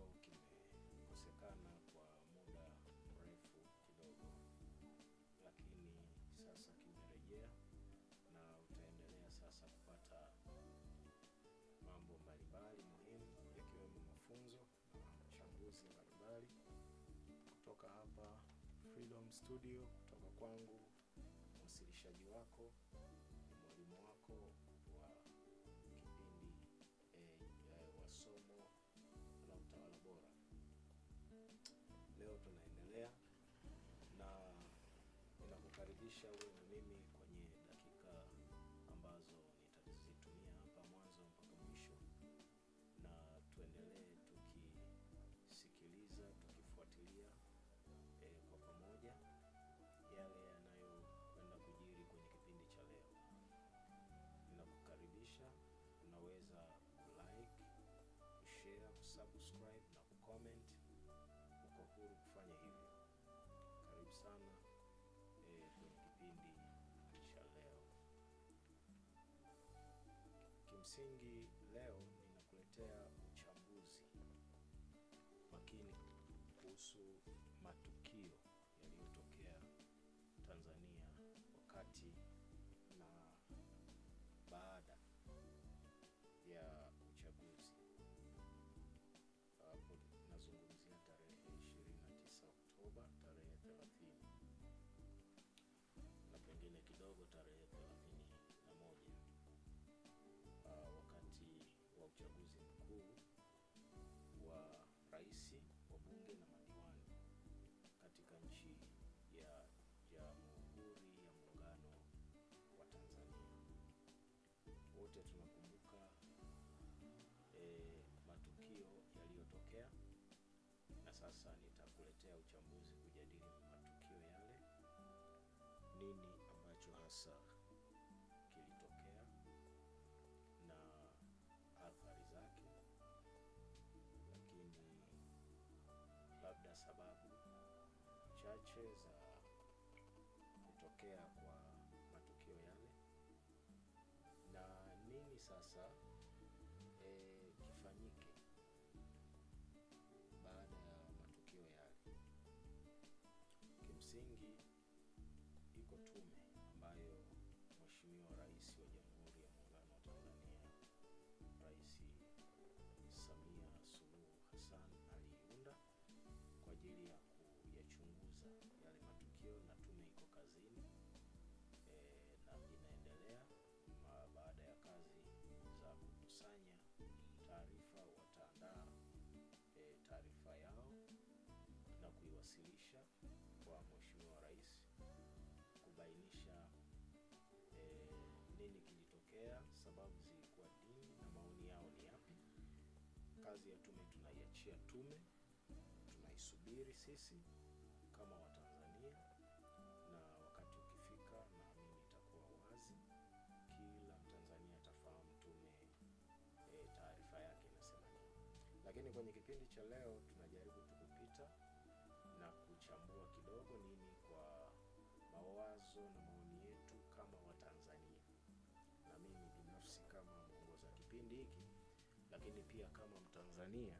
ambacho kimekosekana kwa muda mrefu kidogo, lakini sasa kimerejea na utaendelea sasa kupata mambo mbalimbali muhimu yakiwemo mafunzo na uchambuzi mbalimbali kutoka hapa Freedom Studio, kutoka kwangu mwasilishaji wako, mwalimu wako wa kipindi wa somo la utawala bora. Leo tunaendelea na ninakukaribisha wewe na mimi kwenye dakika ambazo nitazitumia hapa mwanzo mpaka mwisho, na tuendelee tukisikiliza, tukifuatilia kwa pamoja yale yanayokwenda kujiri kwenye kipindi cha leo. Ninakukaribisha, unaweza like, share, subscribe na comment. Uko huru kufanya hivyo. Karibu sana kwenye kipindi cha leo. Kimsingi leo ninakuletea uchambuzi makini kuhusu matukio yaliyotokea Tanzania wakati na baada ya uchaguzi. Hapo nazungumzia tarehe 29 Oktoba, tarehe 30 na pengine kidogo tarehe 31, wakati wa uchaguzi mkuu wa rais, wa bunge na madiwani katika nchi ya Jamhuri ya Muungano wa Tanzania. Wote tunakumbuka matukio yaliyotokea, na sasa nitakuletea uchambuzi kujadili matukio yale, nini ambacho hasa kilitokea na athari zake, lakini labda sababu chache za kutokea kwa matukio yale, na nini sasa kifanyike baada ya matukio yale. Kimsingi iko tume ambayo Mheshimiwa Rais wa Jamhuri ya Muungano wa Tanzania, Rais Samia Suluhu Hassan, aliiunda kwa ajili ya kuyachunguza yale matukio, na tume iko kazini na inaendelea. Baada ya kazi za kukusanya taarifa, wataandaa taarifa yao na kuiwasilisha kwa Mheshimiwa Rais kubainisha nini kilitokea, sababu zilikuwa nini na maoni yao ni yapi. Kazi ya tume tunaiachia tume, tunaisubiri sisi kama Watanzania, na wakati ukifika naamini itakuwa wazi, kila Mtanzania atafahamu tume taarifa yake inasema nini. Lakini kwenye kipindi cha leo tunajaribu tukupita na kuchambua kidogo nini kwa mawazo na maoni yetu kama Watanzania, na mimi binafsi kama mwongoza kipindi hiki, lakini pia kama Mtanzania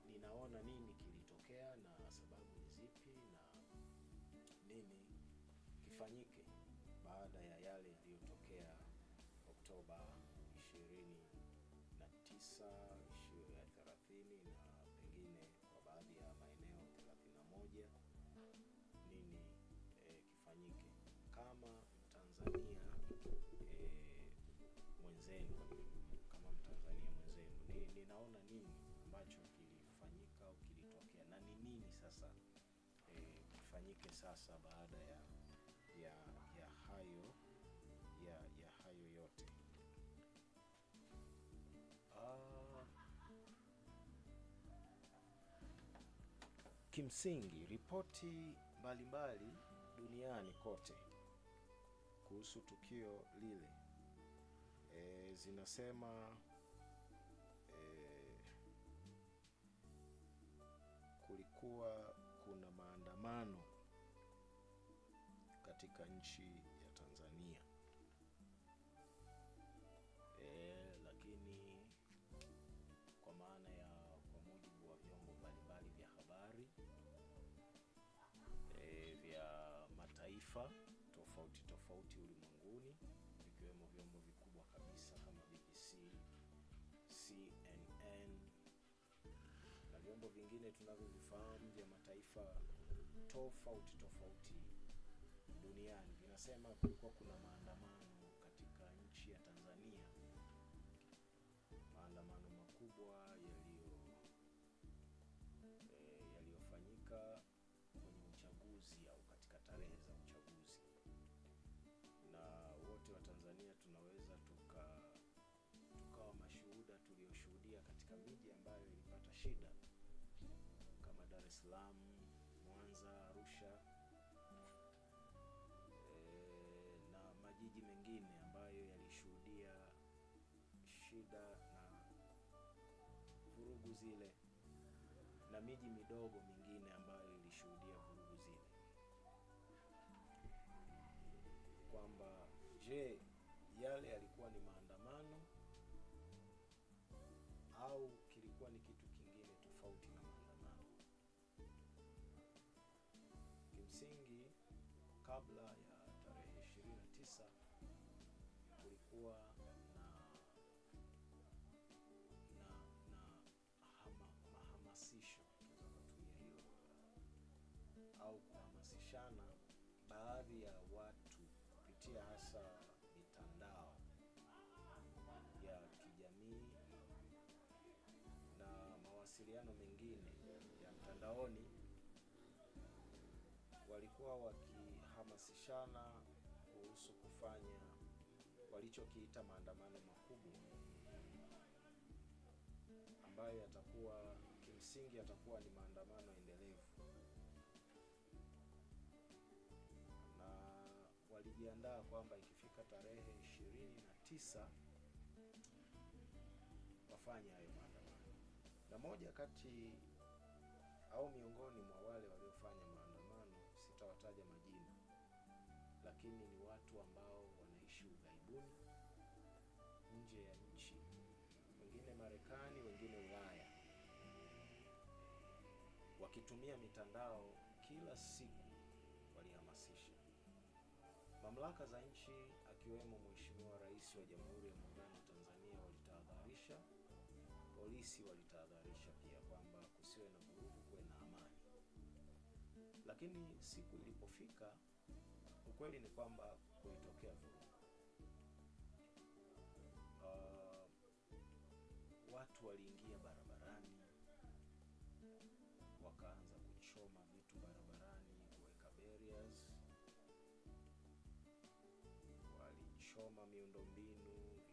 ninaona nini kilitokea na sababu ni zipi na nini kifanyike baada ya yale yaliyotokea Oktoba 29, 30 na pengine kwa baadhi ya maeneo 31. Nini kifanyike kama Mtanzania mwenzenu, kama Mtanzania mwenzenu, ninaona nini ambacho kilifanyika au kilitokea, na ni nini sasa kifanyike sasa baada ya hayo yote. Kimsingi ripoti mbalimbali duniani kote kuhusu tukio lile zinasema kulikuwa kuna maandamano katika nchi ya Tanzania, lakini kwa maana ya kwa mujibu wa mataifa tofauti tofauti ulimwenguni, vikiwemo vyombo vikubwa kabisa kama BBC, CNN na vyombo vingine tunavyovifahamu vya mataifa tofauti tofauti duniani vinasema kulikuwa kuna maandamano katika nchi ya Tanzania, maandamano makubwa yaliyofanyika kwenye uchaguzi au katika tarehe za uchaguzi, na wote wa Tanzania tunaweza tukawa mashuhuda tulioshuhudia katika miji ambayo ilipata shida kama Dar es Salaam, Mwanza, Arusha na majiji mengine ambayo yalishuhudia shida na vurugu zile, na miji midogo mingine ambayo ilishuhudia vurugu zile. Kwamba je, yale yalikuwa ni maandamano au kilikuwa ni kitu kingine tofauti na maandamano? Kimsingi, kabla ya tarehe 29 kulikuwa mahamasisho, tunatumia hiyo, au kuhamasishana baadhi ya watu kupitia hasa mitandao ya kijamii na mawasiliano mengine ya mtandaoni. Walikuwa wakihamasishana kuhusu kufanya walichokiita maandamano makubwa ambayo yatakuwa kimsingi yatakuwa ni maandamano endelevu, na walijiandaa kwamba ikifika tarehe 29 wafanye hayo maandamano. Na moja kati au miongoni mwa wale waliofanya maandamano, sitawataja majina, lakini ni watu ambao wanaishi ughaibuni, nje ya nchi, wengine Marekani, wengine Ulaya, wakitumia mitandao kila siku walihamasisha. Mamlaka za nchi akiwemo Mheshimiwa Rais wa Jamhuri ya Muungano wa Tanzania walitahadharisha, polisi walitahadharisha pia kwamba kusiwe na vurugu, kuwe na amani. Lakini siku ilipofika, ukweli ni kwamba kulitokea vurugu. Watu waliingia barabarani, wakaanza kuchoma vitu barabarani, kuweka barriers, walichoma miundombinu,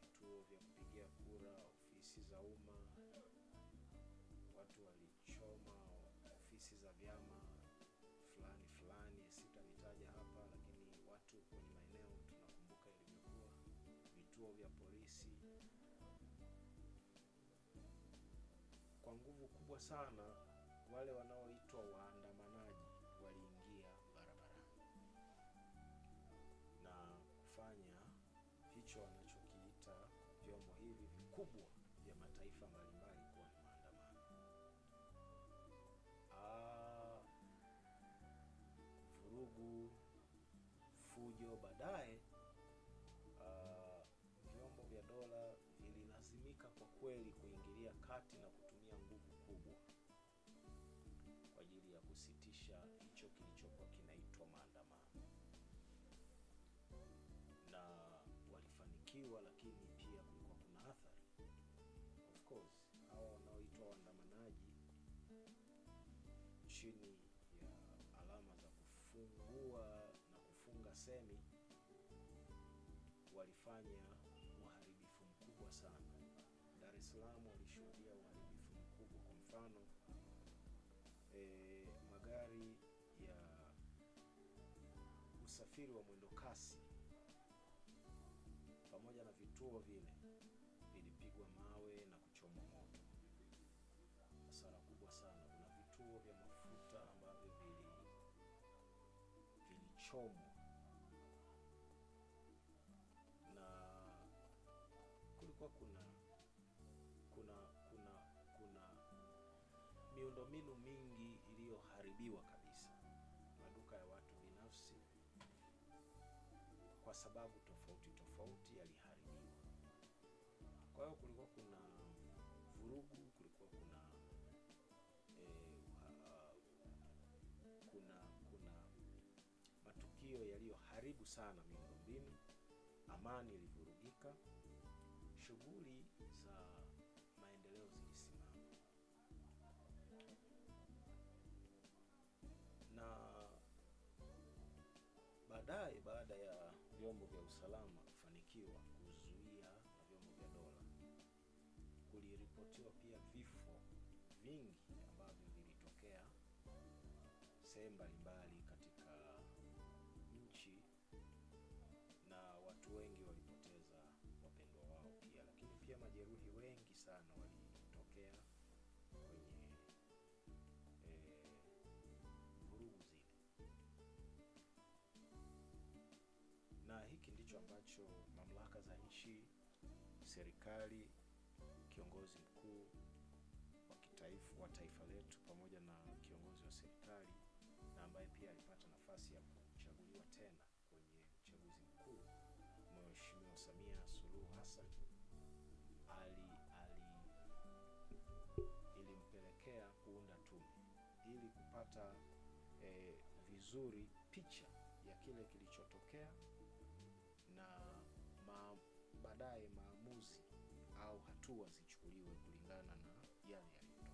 vituo vya kupigia kura, ofisi za umma, watu walichoma ofisi za vyama fulani, sitavitaja hapa, lakini watu kwenye maeneo tunakumbuka ilivyokuwa, vituo vya polisi. Kwa nguvu kubwa sana wale wanaoitwa waandamanaji waliingia barabarani na kufanya hicho wanachokiita vyombo hivi vikubwa vya mataifa mbalimbali kuwa ni maandamano. Vurugu, fujo. Baadaye vyombo vya dola vililazimika kwa kweli kuingilia kati na kutumia nguvu kubwa kwa ajili ya kusitisha hicho kilichokuwa kinaitwa maandamano, na walifanikiwa, lakini pia kulikuwa kuna athari. Of course, hao wanaoitwa waandamanaji chini ya alama za kufungua na kufunga semi walifanya uharibifu mkubwa sana. Dar es Salaam walishuhudia uharibifu mkubwa. Kwa mfano, magari ya usafiri wa mwendo kasi pamoja na vituo vile vilipigwa mawe na kuchomwa moto. Hasara kubwa sana. Kuna vituo vya mafuta ambavyo vilichomwa, na kulikuwa kuna miundombinu mingi iliyoharibiwa kabisa. Maduka ya watu binafsi kwa sababu tofauti tofauti yaliharibiwa. Kwa hiyo kulikuwa kuna vurugu, kulikuwa kuna matukio yaliyoharibu sana miundombinu, amani ilivurugika, shughuli za maendeleo zilisimama. Na baadaye, baada ya vyombo vya usalama kufanikiwa kuzuia na vyombo vya dola, kuliripotiwa pia vifo vingi ambavyo vilitokea sehemu mbalimbali katika nchi, na watu wengi walipoteza wapendwa wao pia, lakini pia majeruhi wengi sana walitokea kwenye vurugu zile. Na hiki ndicho ambacho mamlaka za nchi, serikali, kiongozi mkuu wa taifa letu pamoja na kiongozi wa serikali na ambaye pia alipata nafasi ya kuchaguliwa tena kwenye uchaguzi mkuu, Mheshimiwa Samia Suluhu Hassan, ilimpelekea kuunda tume ili kupata vizuri picha ya kile kilichotokea na baadaye maamuzi au hatua zichukuliwe kulingana na yale yaliyotokea.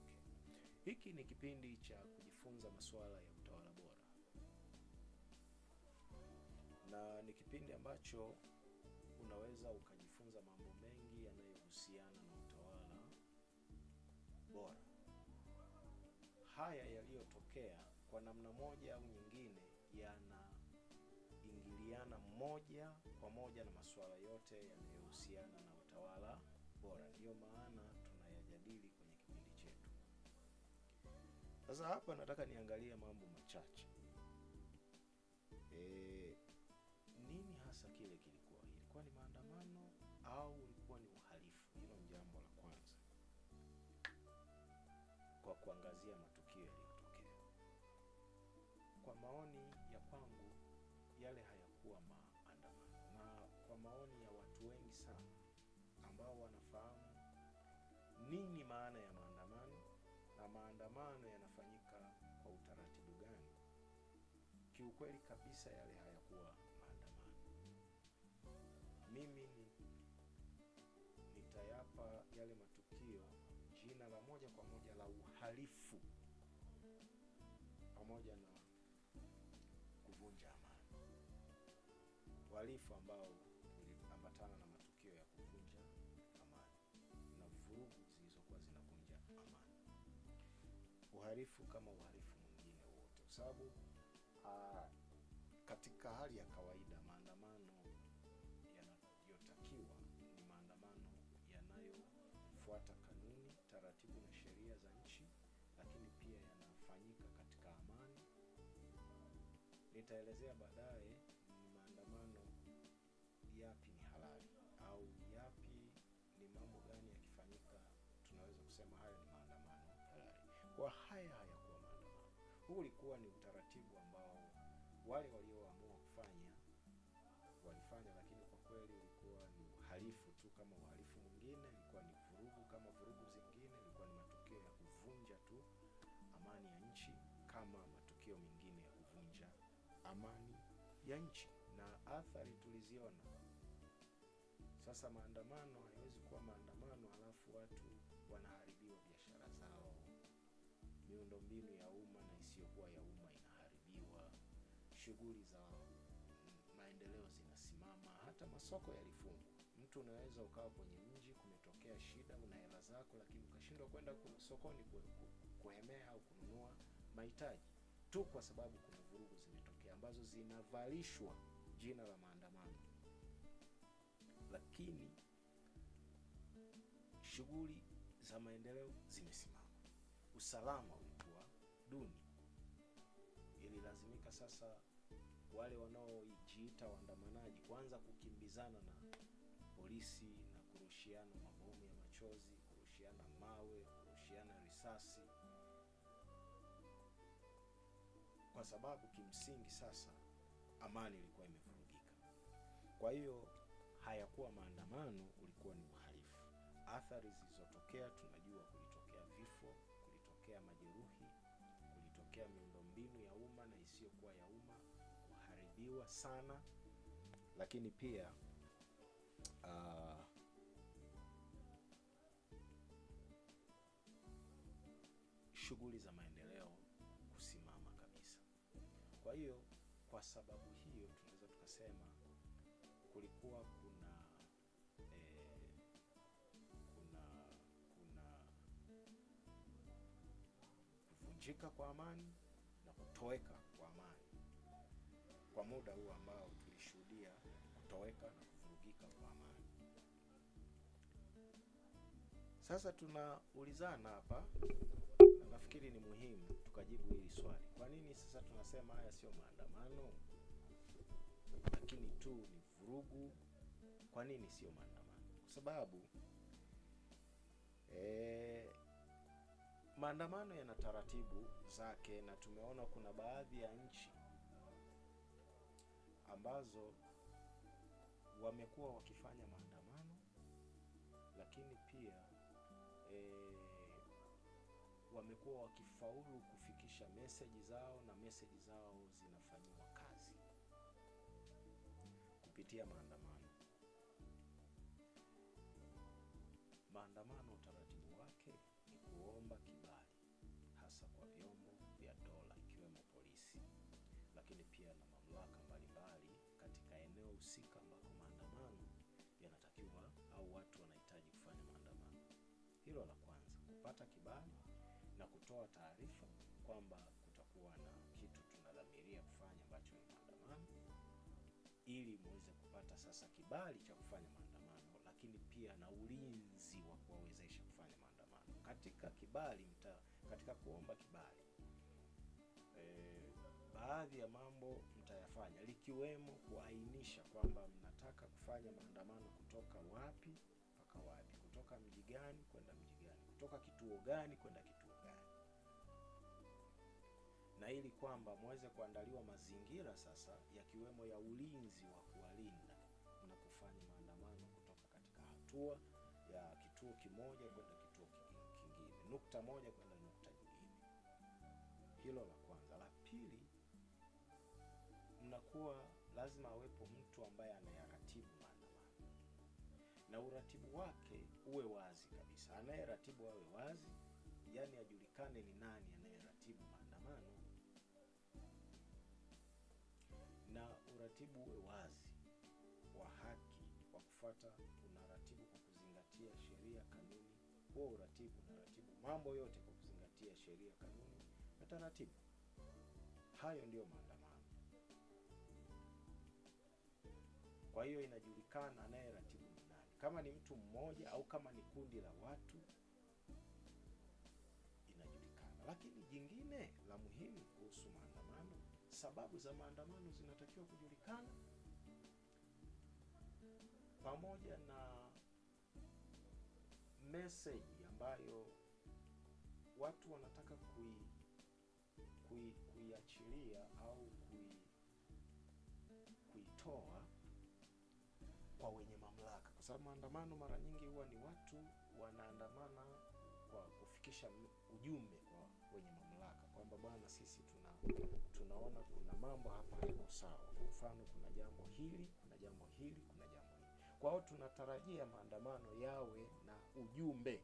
Hiki ni kipindi cha kujifunza masuala ya utawala bora, na ni kipindi ambacho unaweza ukajifunza mambo mengi yanayohusiana na utawala bora. Haya yaliyotokea kwa namna moja au nyingine yanaingiliana moja kwa moja na masuala yote yanayohusiana na utawala bora. Ndiyo maana tunayajadili kwenye kipindi chetu. Sasa hapa nataka niangalie mambo machache. Nini hasa kile kilikuwa? Ilikuwa ni maandamano au ulikuwa ni uhalifu? Hilo ni jambo la kwanza, kwa kuangazia matukio yaliyotokea. Kwa maoni ya kwangu, yale hayakuwa maandamano, na kwa maoni ya watu wengi sana ambao wanafahamu nini maana ya maandamano na maandamano yanafanyika kwa utaratibu gani, kiukweli kabisa yale hayakuwa maandamano. Mimi nitayapa yale matukio jina la moja kwa moja la uhalifu pamoja na kuvunja amani. Uhalifu ambao uliambatana na matukio ya kuvunja amani na vurugu zilizokuwa zinavunja amani. Uhalifu kama uhalifu mwingine wote, kwa sababu katika hali ya kawaida maandamano yanayotakiwa ni maandamano yanayofuata kanuni, taratibu na sheria za nchi, lakini pia yanafanyika katika amani. Nitaelezea baadaye ni maandamano yapi ni halali au yapi ni mambo gani yakifanyika tunaweza kusema hayo ni maandamano halali. Kwa haya hayakuwa maandamano. Huu ulikuwa ni utaratibu ambao wale walioamua kufanya walifanya, lakini kwa kweli ulikuwa ni uhalifu tu kama uhalifu mwingine. Ilikuwa ni vurugu kama vurugu zingine, ilikuwa ni matukio ya kuvunja tu amani ya nchi kama matukio mengine ya kuvunja amani ya nchi, na athari tuliziona. Sasa maandamano hayawezi kuwa maandamano alafu watu wanaharibiwa biashara zao, miundombinu ya umma na isiyokuwa ya umma inaharibiwa, shughuli za maendeleo zinasimama, hata masoko yalifungwa. Mtu unaweza ukawa kwenye mji, kumetokea shida, una hela zako, lakini ukashindwa kwenda sokoni kuhemea au kununua mahitaji tu kwa sababu kuna vurugu zimetokea ambazo zinavalishwa jina la maandamano, lakini shughuli za maendeleo zimesimama. Usalama ulikuwa duni. Ililazimika sasa wale wanaojiita waandamanaji kuanza kukimbizana na polisi na kurushiana mabomu ya machozi, kurushiana mawe, kurushiana risasi, kwa sababu kimsingi sasa amani ilikuwa imevurugika. Kwa hiyo hayakuwa maandamano, ulikuwa ni uhalifu. Athari zilizotokea tunajua, kulitokea vifo, kulitokea majeruhi, kulitokea miundombinu ya umma na isiyokuwa ya umma kuharibiwa sana, lakini pia shughuli za maendeleo kusimama kabisa. Kwa hiyo kwa sababu hiyo tunaweza tukasema kulikuwa kuna kuvunjika kwa amani na kutoweka kwa amani kwa muda huu ambao tulishuhudia kutoweka na kuvurugika kwa amani. Sasa tunaulizana hapa, na nafikiri ni muhimu tukajibu hili swali. Kwa nini sasa tunasema haya sio maandamano, lakini tu ni vurugu? Kwa nini sio maandamano? Kwa sababu maandamano yana taratibu zake, na tumeona kuna baadhi ya nchi ambazo wamekuwa wakifanya maandamano, lakini pia wamekuwa wakifaulu kufikisha message zao, na message zao zinafanywa kazi kupitia maandamano. Maandamano utaratibu wake ni kuomba kibali, hasa kwa vyombo vya dola ikiwemo polisi, lakini pia na mamlaka mbalimbali katika eneo husika ambako maandamano yanatakiwa au watu wanahitaji kufanya maandamano. Hilo la kwanza, kupata kibali na kutoa taarifa kwamba kutakuwa na kitu tunadhamiria kufanya ambacho ni maandamano, ili muweze kupata sasa kibali cha kufanya maandamano, lakini pia na ulinzi wa kuwawezesha kufanya maandamano. Katika kibali katika kuomba kibali, baadhi ya mambo mtayafanya, likiwemo kuainisha kwamba mnataka kufanya maandamano kutoka wapi mpaka wapi, kutoka mji gani kwenda mji gani, kutoka kituo gani kwenda kituo gani, na ili kwamba muweze kuandaliwa mazingira sasa yakiwemo ya ulinzi wa kuwalinda mnapofanya maandamano kutoka katika hatua ya kituo kimoja kwenda kituo kingine, nukta moja kwenda nukta nyingine. Hilo la kwanza. La pili, mnakuwa lazima awepo mtu ambaye anayaratibu maandamano, na uratibu wake uwe wazi kabisa. Anayeratibu awe wazi, yani ajulikane ni nani anayeratibu maandamano, na uratibu uwe wazi, wa haki, wa kufuata, unaratibu kwa kuzingatia sheria, kanuni. Huo uratibu unaratibu mambo yote kwa kuzingatia sheria, kanuni na taratibu. Hayo ndio maandamano. Kwa hiyo inajulikana anayeratibu ni nani, kama ni mtu mmoja au kama ni kundi la watu inajulikana. Lakini jingine la muhimu kuhusu maandamano, sababu za maandamano zinatakiwa kujulikana, pamoja na message ambayo watu wanataka kuiachilia au kuitoa kwa wenye mamlaka, kwa sababu maandamano mara nyingi huwa ni watu wanaandamana kwa kufikisha ujumbe kwa wenye mamlaka kwamba bwana, sisi tunaona kuna mambo hapa hayako sawa. Kwa mfano, kuna jambo hili, kuna jambo hili, kuna jambo hili. Kwa hiyo tunatarajia maandamano yawe na ujumbe,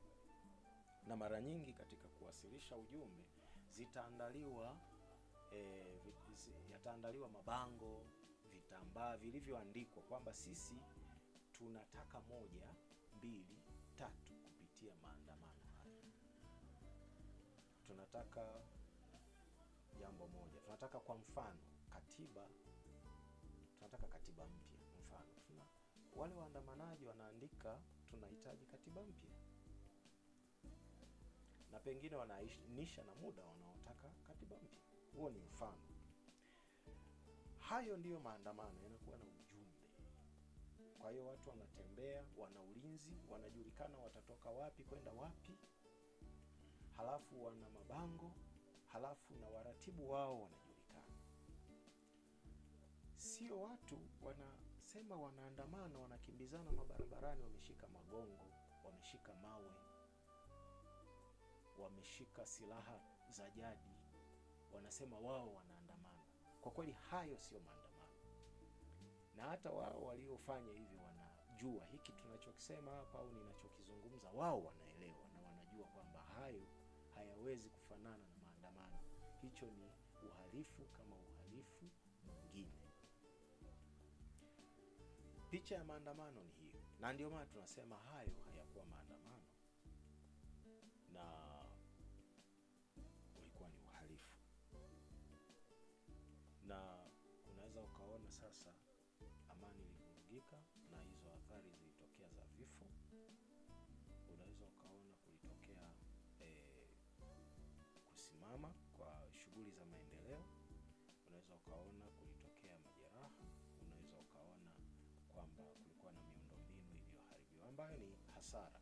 na mara nyingi katika kuwasilisha ujumbe yataandaliwa mabango, vitambaa vilivyoandikwa kwamba sisi tunataka 1, 2, 3 kupitia maandamano haya. Tunataka jambo moja, tunataka kwa mfano tunataka katiba mpya. Mfano, wale waandamanaji wanaandika tunahitaji katiba mpya, na pengine wanaainisha na muda wanaotaka katiba mpya. Huo ni mfano. Hayo ndiyo maandamano, yanakuwa na ujumbe. Kwa hiyo watu wanatembea, wana ulinzi, wanajulikana watatoka wapi kwenda wapi, halafu wana mabango, halafu na waratibu wao wanajulikana. Sio watu wanasema wanasema wanaandamana, wanakimbizana mabarabarani, wameshika magongo, wameshika mawe, wameshika silaha za jadi, wanasema wao wanaandamana. Kwa kweli hayo sio maandamano, na hata wao waliofanya hivi wanajua hiki tunachokisema hapa au ninachokizungumza, wao wanaelewa na wanajua kwamba hayo hayawezi kufanana na maandamano. Hicho ni uhalifu kama uhalifu mwingine. Picha ya maandamano ni hiyo, na ndio maana tunasema hayo hayakuwa maandamano na ulikuwa ni uhalifu. Na unaweza ukaona sasa amani ilivurugika, na hizo athari zilitokea za vifo. Unaweza ukaona kulitokea kusimama kwa shughuli za maendeleo. Unaweza ukaona kulitokea majeraha. Unaweza ukaona kwamba kulikuwa na miundombinu iliyoharibiwa ambayo ni hasara,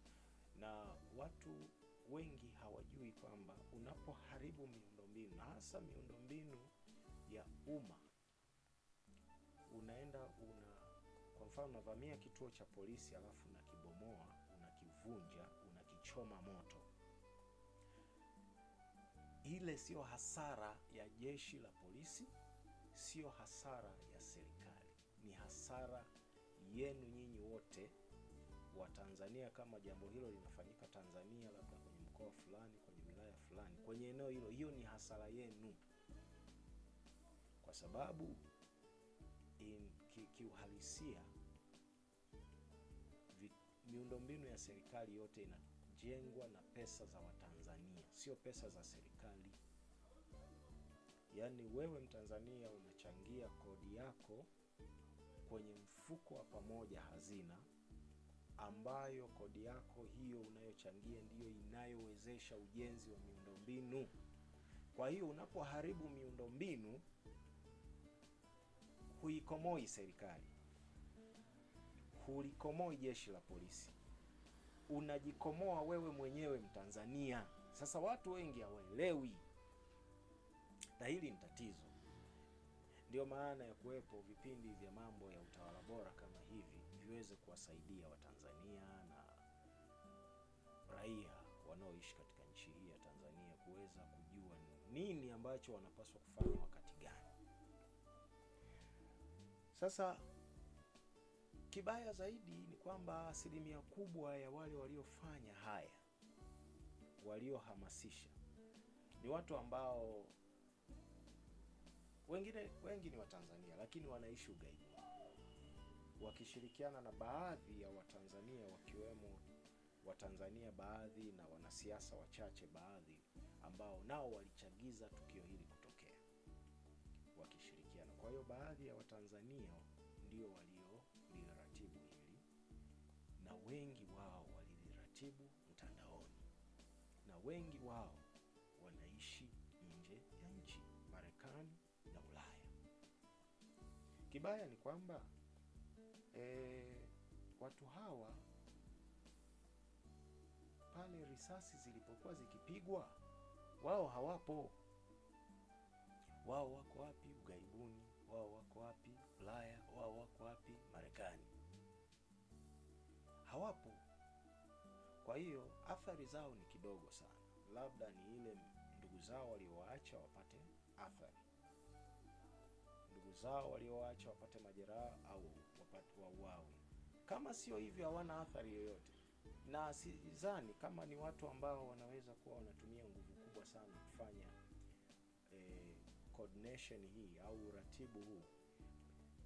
na watu wengi hawajui kwamba unapoharibu miundombinu, na hasa miundombinu ya umma, kwa mfano unavamia kituo cha polisi alafu unakibomoa, unakivunja, unakichoma moto, ile sio hasara ya jeshi la polisi, sio hasara ya serikali, ni hasara yenu nyinyi wote wa Tanzania. Kama jambo hilo linafanyika Tanzania, labda kwenye mkoa fulani, kwenye wilaya fulani, kwenye eneo hilo, hiyo ni hasara yenu, kwa sababu kiuhalisia miundombinu ya serikali yote inajengwa na pesa za Watanzania, sio pesa za serikali. Yaani wewe Mtanzania unachangia kodi yako kwenye mfuko wa pamoja hazina, ambayo kodi yako hiyo unayochangia ndiyo inayowezesha ujenzi wa miundombinu. Kwa hiyo unapoharibu miundombinu, huikomoi serikali, hulikomoi jeshi la polisi, unajikomoa wewe mwenyewe Mtanzania. Sasa watu wengi hawaelewi, na hili ni tatizo. Ndio maana ya kuwepo vipindi vya mambo ya utawala bora kama hivi, viweze kuwasaidia Watanzania na raia wanaoishi katika nchi hii ya Tanzania kuweza kujua nini ambacho wanapaswa kufanya wakati gani. Sasa kibaya zaidi ni kwamba asilimia kubwa ya wale waliofanya haya, waliohamasisha, ni watu ambao wengi ni Watanzania lakini wanaishi ughaibuni, wakishirikiana na baadhi ya Watanzania, wakiwemo Watanzania baadhi na wanasiasa wachache baadhi, ambao nao walichagiza tukio hili kutokea, wakishirikiana. Kwa hiyo baadhi ya Watanzania ndio walioratibu hili, na wengi wao waliratibu mtandaoni, na wengi wao wanaishi nje ya nchi, Marekani na Ulaya. Kibaya ni kwamba watu hawa pale risasi zilipokuwa zikipigwa, wao hawapo. Wao wako wapi? Ughaibuni. Wao wako wapi? Ulaya. Wao wako wapi? Marekani. Hawapo. Kwa hiyo athari zao ni kidogo sana, labda ni ile ndugu zao waliowaacha wapate athari, ndugu zao waliowaacha wapate majeraha au wapate wauawe. Kama sio hivyo hawana athari yoyote, na sidhani kama ni watu ambao wanaweza kuwa wanatumia nguvu kubwa sana kufanya coordination hii au uratibu huu.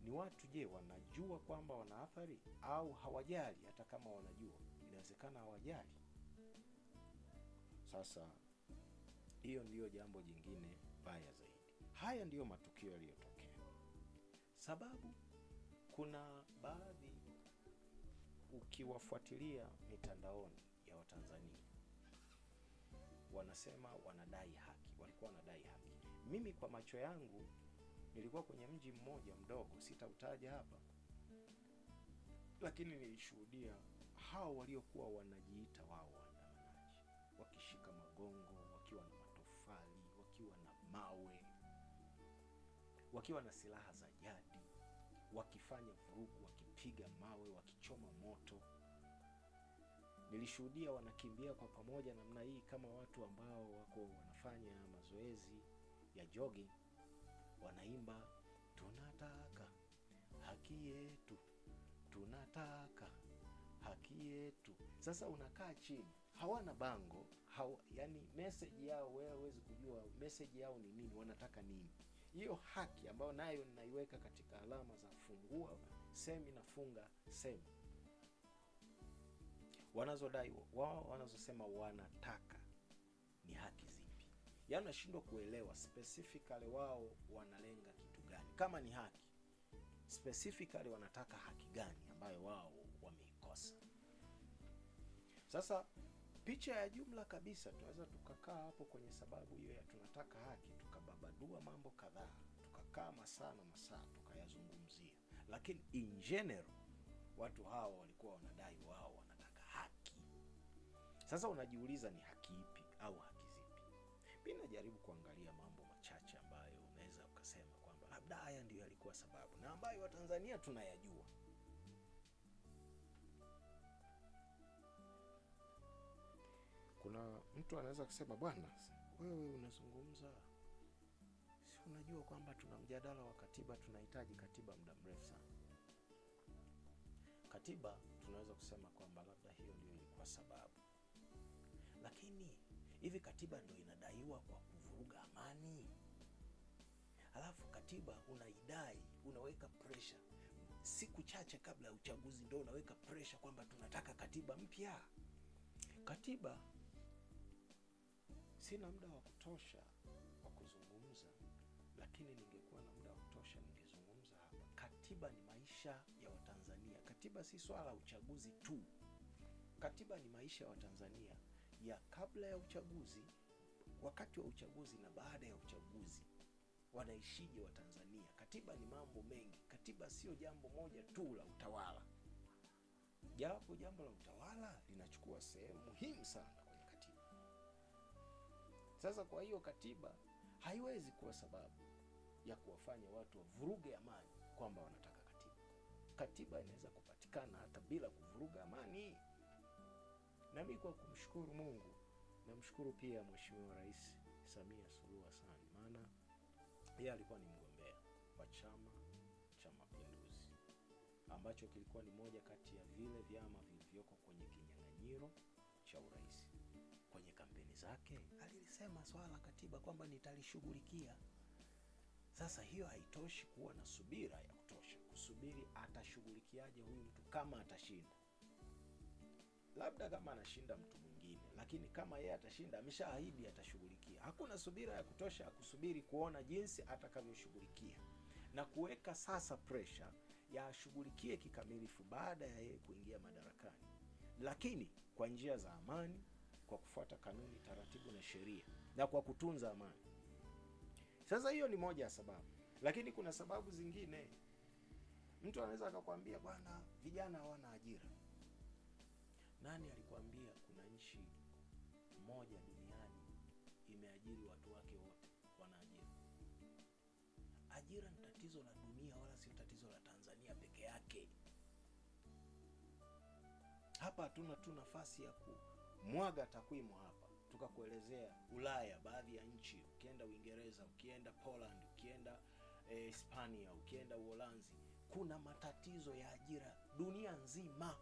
Ni watu, je, wanajua kwamba wana athari au hawajali? Hata kama wanajua, inawezekana hawajali. Sasa hiyo ndiyo jambo jingine baya zaidi. Haya ndiyo matukio yaliyotokea. Sababu kuna baadhi, ukiwafuatilia mitandaoni ya Watanzania, wanasema wanadai haki, walikuwa wanadai haki. Mimi kwa macho yangu nilikuwa kwenye mji mmoja mdogo, sitautaja hapa, lakini nilishuhudia hao waliokuwa wanajiita wao waandamanaji, wakishika magongo, wakiwa na matofali, wakiwa na mawe, wakiwa na silaha za jadi, wakifanya vurugu, wakipiga mawe, wakichoma moto. Nilishuhudia wanakimbia kwa pamoja namna hii kama watu ambao wako wanafanya mazoezi ya jogging, wanaimba tunataka haki yetu, tunataka haki yetu. Sasa unakaa chini, hawana bango, yani message yao wewe huwezi kujua message yao ni nini, wanataka nini. Hiyo haki ambayo nayo ninaiweka katika alama za fungua semi na funga semi, wanazodai wao, wanazosema wanataka ni haki zipi? Yaani nashindwa kuelewa specifically wao wanalenga kitu gani. Kama ni haki, specifically wanataka haki gani ambayo wao wameikosa? Sasa picha ya jumla kabisa, tunaweza tukakaa hapo kwenye sababu hiyo ya tunataka haki, tukababadua mambo kadhaa, tukakaa masaa na masaa tukayazungumzia, lakini in general watu hawa walikuwa wanadai wao wanataka haki. Sasa unajiuliza ni haki ipi au haki zipi? Mimi najaribu kuangalia mambo machache ambayo unaweza ukasema kwamba labda haya ndio yalikuwa sababu na ambayo Watanzania tunayajua. Kuna mtu anaweza kusema bwana, wewe unazungumza, si unajua kwamba tuna mjadala wa katiba, tunahitaji katiba muda mrefu sana. Katiba tunaweza kusema kwamba labda hiyo ndio ilikuwa sababu, lakini hivi katiba ndio inadaiwa kwa kuvuruga amani? Alafu katiba unaidai, unaweka pressure siku chache kabla ya uchaguzi, ndio unaweka pressure kwamba tunataka katiba mpya. Katiba, sina muda wa kutosha wa kuzungumza, lakini ningekuwa na muda wa kutosha ningezungumza hapa. Katiba ni maisha ya Watanzania. Katiba si swala la uchaguzi tu. Katiba ni maisha ya Watanzania ya kabla ya uchaguzi, wakati wa uchaguzi na baada ya uchaguzi. Wanaishije Watanzania? Katiba ni mambo mengi. Katiba sio jambo moja tu la utawala, japo jambo la utawala linachukua sehemu muhimu sana kwenye katiba. Sasa kwa hiyo katiba haiwezi kuwa sababu ya kuwafanya watu wavuruge amani kwamba wanataka katiba. Katiba inaweza kupatikana hata bila kuvuruga amani. Na mimi kwa kumshukuru Mungu, namshukuru pia Mheshimiwa Rais Samia Suluhu Hassan, maana yeye alikuwa ni mgombea wa Chama cha Mapinduzi, ambacho kilikuwa ni moja kati ya vile vyama vilivyoko kwenye kinyang'anyiro cha urais. Kwenye kampeni zake alilisema swala la katiba kwamba nitalishughulikia. Sasa hiyo haitoshi kuwa na subira ya kutosha kusubiri atashughulikiaje huyu mtu kama atashinda. Labda kama anashinda mtu mwingine, lakini kama yeye atashinda, ameshaahidi atashughulikia. Hakuna subira ya kutosha kusubiri kuona jinsi atakavyoshughulikia na kuweka sasa pressure ya ashughulikie kikamilifu baada ya yeye kuingia madarakani, lakini kwa njia za amani, kwa kufuata kanuni, taratibu na sheria, na kwa kutunza amani. Sasa hiyo ni moja ya sababu, lakini kuna sababu zingine. Mtu anaweza akakwambia bwana, vijana hawana ajira. Nani alikwambia kuna nchi moja duniani imeajiri watu wake wote wana ajira? Ajira ni tatizo la dunia, wala sio tatizo la Tanzania peke yake. Hapa hatuna tu nafasi ya kumwaga takwimu hapa tukakuelezea Ulaya, baadhi ya nchi. Ukienda Uingereza, ukienda Poland, ukienda Hispania, ukienda Uholanzi, kuna matatizo ya ajira dunia nzima.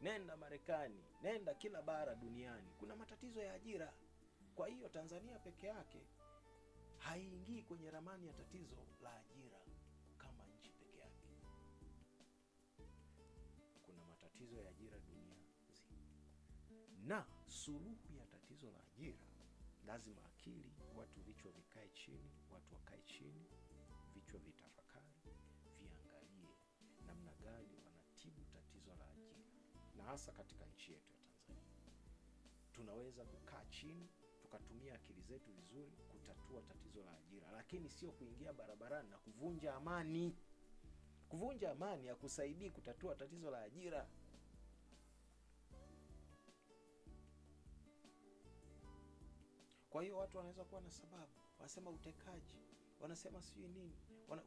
Nenda Marekani, nenda kila bara duniani, kuna matatizo ya ajira. Kwa hiyo Tanzania peke yake haiingii kwenye ramani ya tatizo la ajira kama nchi peke yake. Kuna matatizo ya ajira dunia nzima. Na suluhu ya tatizo la ajira, lazima akili, watu vichwa vikae chini, watu wakae chini, vichwa vitafakari, viangalie namna gani wanatibu tatizo la ajira. Na hasa katika nchi yetu ya Tanzania, tunaweza kukaa chini tukatumia akili zetu vizuri kutatua tatizo la ajira, lakini sio kuingia barabarani na kuvunja amani. Kuvunja amani hakusaidii kutatua tatizo la ajira. Kwa hiyo watu wanaweza kuwa na sababu, wanasema utekaji, wanasema sijui nini.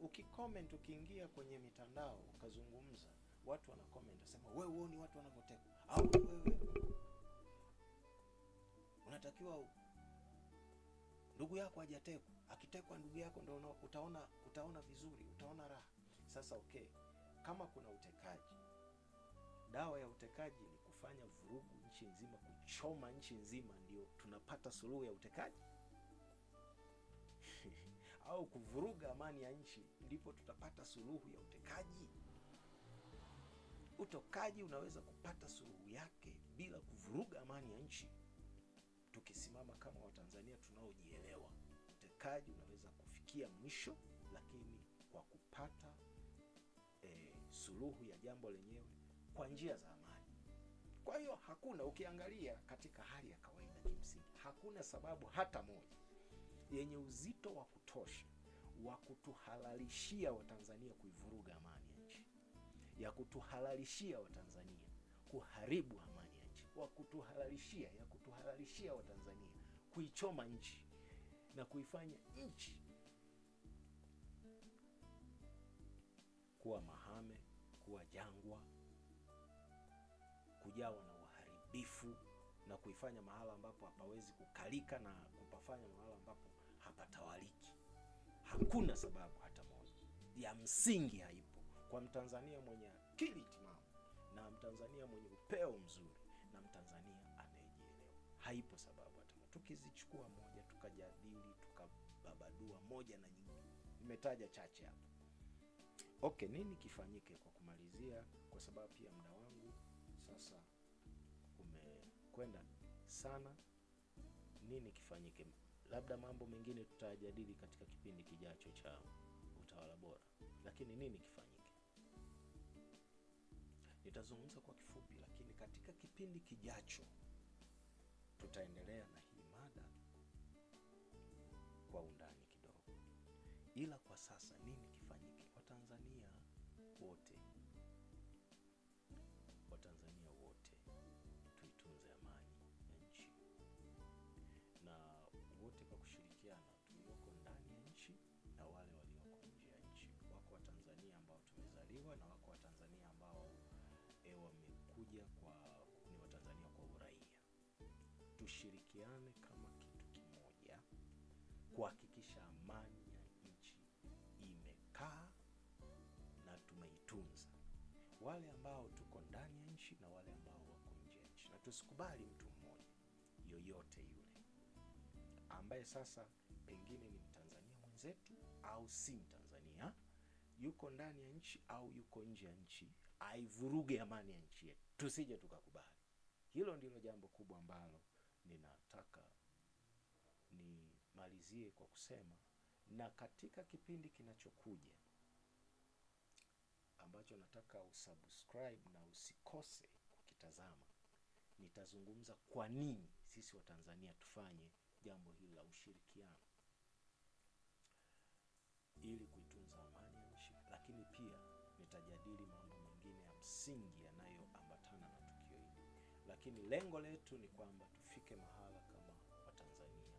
Ukicomment, ukiingia kwenye mitandao ukazungumza, watu wana comment wasema wewe huoni watu wanavyotekwa, au wewe unatakiwa ndugu yako hajatekwa. Akitekwa ndugu yako ndio utaona vizuri, utaona raha. Sasa okay, kama kuna utekaji, dawa ya utekaji ni kufanya vurugu nchi nzima, kuchoma nchi nzima, ndio tunapata suluhu ya utekaji? Au kuvuruga amani ya nchi ndipo tutapata suluhu ya utekaji? Utokaji unaweza kupata suluhu yake bila kuvuruga amani ya nchi. Tukisimama kama Watanzania tunaojielewa, utekaji unaweza kufikia mwisho, lakini kwa kupata suluhu ya jambo lenyewe kwa njia za amani. Kwa hiyo hakuna, ukiangalia katika hali ya kawaida, kimsingi hakuna sababu hata moja yenye uzito wa kutosha wa kutuhalalishia Watanzania kuivuruga amani ya nchi, ya kutuhalalishia Watanzania kuharibu amani ya nchi, ya kutuhalalishia Watanzania kuichoma nchi na kuifanya nchi kuwa mahame, kuwa jangwa, kujawa na uharibifu, na kuifanya mahala ambapo hapawezi kukalika na kupafanya mahala ambapo hapatawaliki. Hakuna sababu hata moja ya msingi, haipo. Kwa Mtanzania mwenye akili timamu na Mtanzania mwenye upeo mzuri na Mtanzania anayejielewa, haipo sababu hata moja. Tukizichukua moja, tukajadili, tukababadua moja na nyingine, nimetaja chache hapa. Okay, nini kifanyike kwa kumalizia, kwa sababu pia muda wangu sasa umekwenda sana. Nini kifanyike? Labda mambo mengine tutajadili katika kipindi kijacho cha Utawala Bora, lakini nini kifanyike nitazungumza kwa kifupi, lakini katika kipindi kijacho tutaendelea na hii mada kwa undani kidogo. Ila kwa sasa nini kifanyike? Watanzania wote tuitunze amani ya nchi, na wote kwa kushirikiana, tulioko ndani ya nchi na wale walioko nje ya nchi. Wako Watanzania ambao tumezaliwa na wako Watanzania ambao wamekuja ni Watanzania kwa uraia. Tushirikiane kama kitu kimoja kuhakikisha amani ya nchi imekaa na tumeitunza, wale ambao tuko ndani ya nchi na wale ambao wako nje ya nchi. Na tusikubali mtu mmoja yoyote yule ambaye sasa pengine ni Mtanzania mwenzetu au si Mtanzania, yuko ndani ya nchi au yuko nje ya nchi, aivuruge amani ya nchi yetu. Tusije tukakubali. Hilo ndilo jambo kubwa ambalo ninataka nimalizie kwa kusema. Na katika kipindi kinachokuja ambacho nataka usubscribe na usikose kukitazama, nitazungumza kwa nini sisi Watanzania tufanye jambo hili la ushirikiano ili kuitunza amani ya nchi, lakini pia nitajadili mambo mengine ya msingi yanayoambatana na tukio hili. Lakini lengo letu ni kwamba tufike mahala kama Watanzania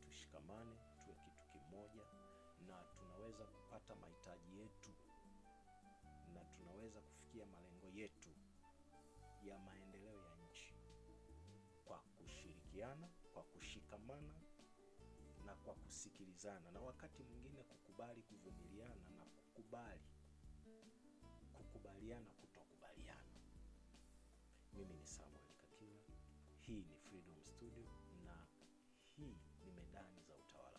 tushikamane, tuwe kitu kimoja, na tunaweza kupata mahitaji yetu na tunaweza kufikia malengo yetu ya maendeleo ya nchi kwa kushirikiana, kwa kushikamana na kwa kusikilizana, na wakati mwingine kukubali kuvumiliana na kukubaliana kutokubaliana. Mimi ni Samuel Kakila, hii ni Freedom Studio na hii ni Medani za Utawala.